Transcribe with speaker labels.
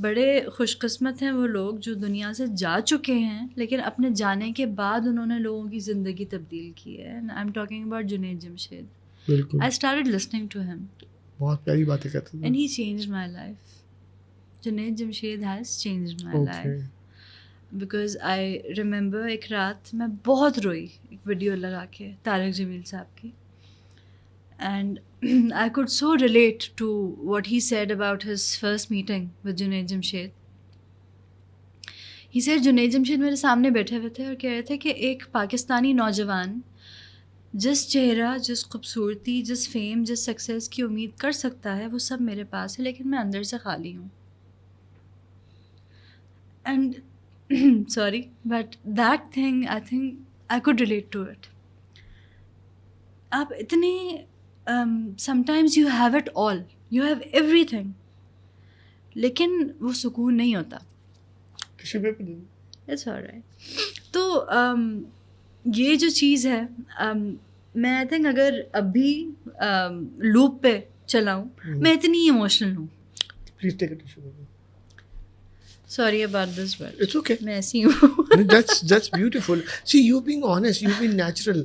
Speaker 1: بڑے خوش قسمت ہیں وہ لوگ جو دنیا سے جا چکے ہیں لیکن اپنے جانے کے بعد انہوں نے لوگوں کی زندگی تبدیل کی ہے. I am talking about Junaid Jamshed.
Speaker 2: بالکل
Speaker 1: I started listening to him
Speaker 2: بہت پیاری باتیں کہتے ہیں.
Speaker 1: and he changed my life. Junaid Jamshed has changed my life. Because I remember ایک رات میں بہت روئی ایک ویڈیو لگا کے طارق جمیل صاحب کی. And I could so relate to what he said about his first meeting with Junaid Jamshed. He said Junaid Jamshed میرے سامنے بیٹھے ہوئے تھے اور کہہ رہے تھے کہ ایک پاکستانی نوجوان جس چہرہ، جس خوبصورتی، جس فیم، جس سکسیس کی امید کر سکتا ہے وہ سب میرے پاس ہے لیکن میں اندر سے خالی ہوں. And sorry but that thing I think I could relate to it. آپ اتنے sometimes you have it all, you have everything لیکن وہ سکون نہیں ہوتا. It's alright. تو یہ جو چیز ہے میں آئی تھنک اگر ابھی لوپ پہ چلاؤں میں اتنی ایموشنل ہوں.
Speaker 2: Please take a tissue.
Speaker 1: Sorry about this but
Speaker 2: It's okay.
Speaker 1: میں ایسی ہوں.
Speaker 2: That's beautiful. See, you being honest, you being natural.